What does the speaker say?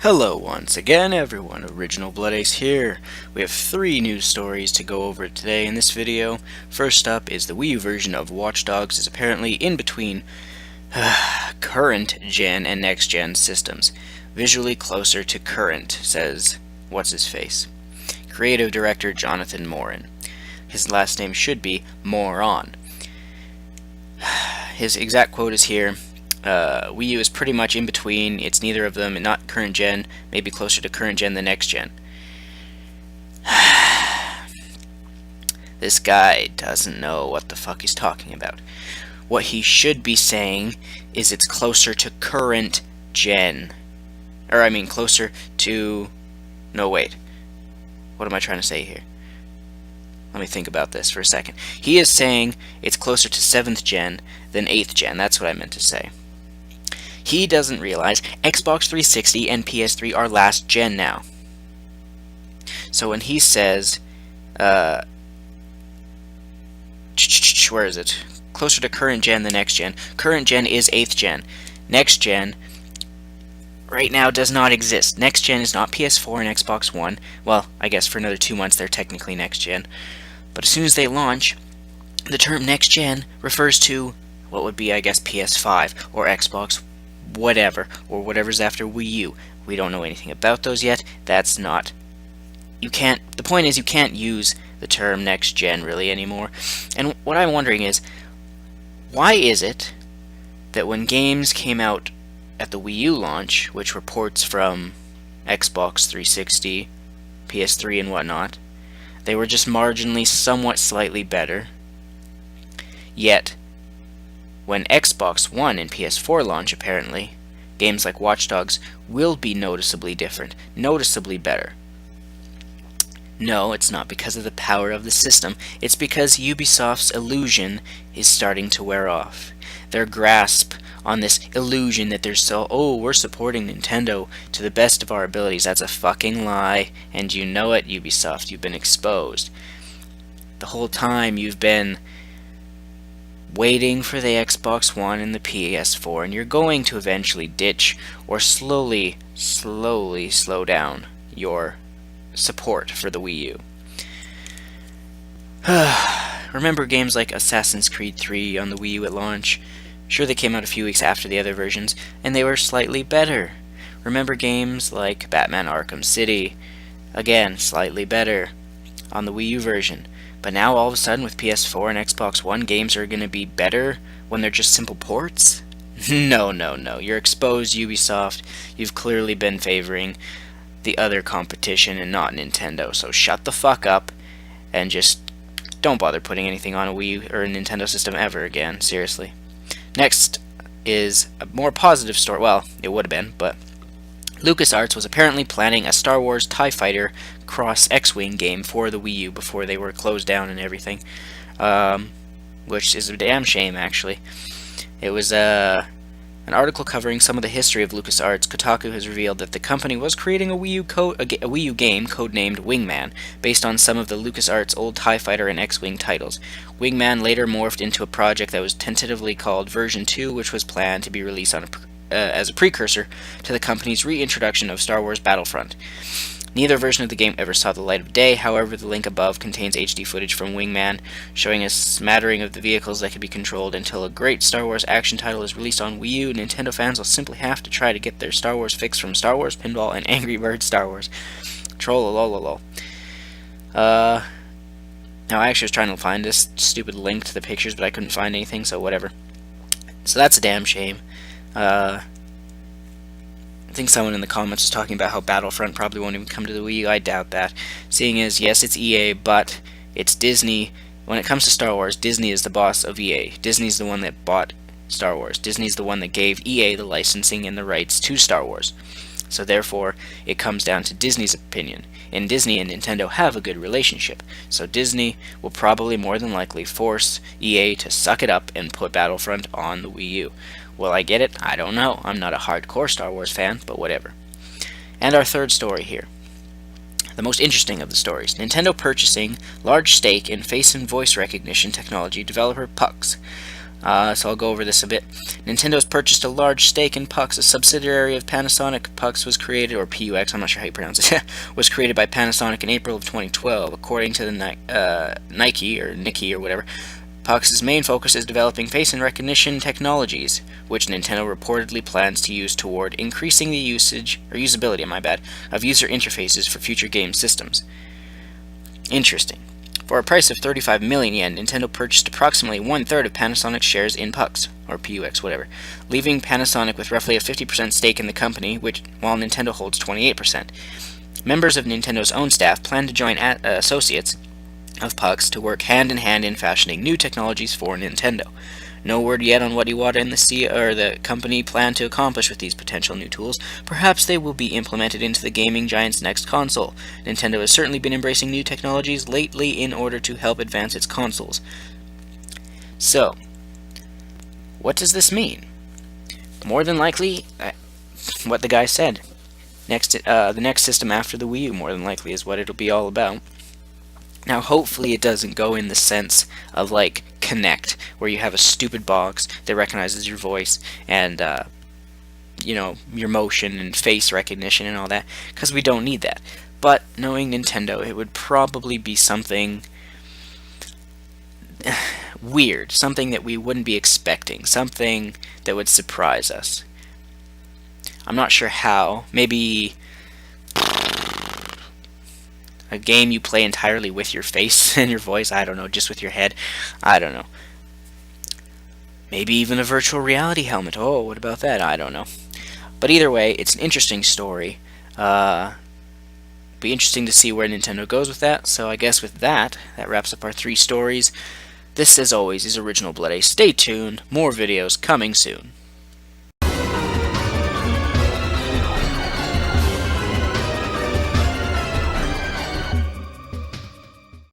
Hello once again everyone, Original Blood Ace here. We have 3 news stories to go over today in this video. First up is the Wii U version of Watch Dogs is apparently in between current gen and next gen systems. Visually closer to current, says what's-his-face. Creative director Jonathan Morin. His last name should be Moron. His exact quote is here. Wii U is pretty much in between. It's neither of them, and not current gen, maybe closer to current gen than next gen. This guy doesn't know what the fuck he's talking about. What he should be saying is it's closer to current gen. Or, I mean, closer to... No, wait. What am I trying to say here? Let me think about this for a second. He is saying it's closer to 7th gen than 8th gen. That's what I meant to say. He doesn't realize Xbox 360 and PS3 are last gen now. So when he says, where is it? Closer to current gen than next gen. Current gen is 8th gen. Next gen, right now, does not exist. Next gen is not PS4 and Xbox One. Well, I guess for another 2 months they're technically next gen. But as soon as they launch, the term next gen refers to what would be, I guess, PS5 or Xbox whatever, or whatever's after Wii U. We don't know anything about those yet. That's not... You can't... The point is, you can't use the term next gen really anymore. And what I'm wondering is, why is it that when games came out at the Wii U launch, which were ports from Xbox 360, PS3 and whatnot, they were just marginally somewhat slightly better, yet when Xbox One and PS4 launch, apparently, games like Watch Dogs will be noticeably different, noticeably better. No, it's not because of the power of the system. It's because Ubisoft's illusion is starting to wear off. Their grasp on this illusion that they're we're supporting Nintendo to the best of our abilities. That's a fucking lie, and you know it, Ubisoft. You've been exposed. The whole time you've been waiting for the Xbox One and the PS4, and you're going to eventually ditch or slowly slow down your support for the Wii U. Remember games like Assassin's Creed 3 on the Wii U at launch? Sure, they came out a few weeks after the other versions, and they were slightly better. Remember games like Batman Arkham City? Again, slightly better on the Wii U version. But now all of a sudden with PS4 and Xbox One, games are going to be better when they're just simple ports? No. You're exposed, Ubisoft. You've clearly been favoring the other competition and not Nintendo. So shut the fuck up and just don't bother putting anything on a Wii U or a Nintendo system ever again. Seriously. Next is a more positive story. Well, it would have been, but LucasArts was apparently planning a Star Wars TIE Fighter Cross X-Wing game for the Wii U before they were closed down and everything, which is a damn shame, actually. It was an article covering some of the history of LucasArts. Kotaku has revealed that the company was creating a Wii U game codenamed Wingman, based on some of the LucasArts old TIE Fighter and X-Wing titles. Wingman later morphed into a project that was tentatively called Version 2, which was planned to be released on as a precursor to the company's reintroduction of Star Wars Battlefront. Neither version of the game ever saw the light of day. However, the link above contains HD footage from Wingman, showing a smattering of the vehicles that can be controlled. Until a great Star Wars action title is released on Wii U, Nintendo fans will simply have to try to get their Star Wars fix from Star Wars Pinball and Angry Birds Star Wars. Trollololol. Now I actually was trying to find this stupid link to the pictures, but I couldn't find anything, so whatever. So that's a damn shame. I think someone in the comments was talking about how Battlefront probably won't even come to the Wii U. I doubt that. Seeing as, yes, it's EA, but it's Disney. When it comes to Star Wars, Disney is the boss of EA. Disney's the one that bought Star Wars. Disney's the one that gave EA the licensing and the rights to Star Wars. So therefore, it comes down to Disney's opinion. And Disney and Nintendo have a good relationship. So Disney will probably more than likely force EA to suck it up and put Battlefront on the Wii U. Will I get it? I don't know. I'm not a hardcore Star Wars fan, but whatever. And our third story here. The most interesting of the stories. Nintendo purchasing large stake in face and voice recognition technology developer Pux. So I'll go over this a bit. Nintendo's purchased a large stake in Pux, a subsidiary of Panasonic. Pux was created, or PUX, I'm not sure how you pronounce it, was created by Panasonic in April of 2012. According to the Nike or whatever, Pux's main focus is developing face and recognition technologies, which Nintendo reportedly plans to use toward increasing the usability, of user interfaces for future game systems. Interesting. For a price of 35 million yen, Nintendo purchased approximately one-third of Panasonic's shares in Pux, or PUX, whatever, leaving Panasonic with roughly a 50% stake in the company, while Nintendo holds 28%. Members of Nintendo's own staff plan to join associates of Pux to work hand-in-hand in fashioning new technologies for Nintendo. No word yet on what Iwata and the company plan to accomplish with these potential new tools. Perhaps they will be implemented into the gaming giant's next console. Nintendo has certainly been embracing new technologies lately in order to help advance its consoles. So, what does this mean? More than likely, what the guy said. The next system after the Wii U, more than likely, is what it'll be all about. Now, hopefully it doesn't go in the sense of, like, Kinect, where you have a stupid box that recognizes your voice and, your motion and face recognition and all that, because we don't need that. But, knowing Nintendo, it would probably be something weird, something that we wouldn't be expecting, something that would surprise us. I'm not sure how. Maybe a game you play entirely with your face and your voice, I don't know, just with your head, I don't know. Maybe even a virtual reality helmet. Oh, what about that? I don't know. But either way, it's an interesting story. Be interesting to see where Nintendo goes with that. So I guess with that wraps up our 3 stories. This, as always, is Original Blood A. Stay tuned, more videos coming soon.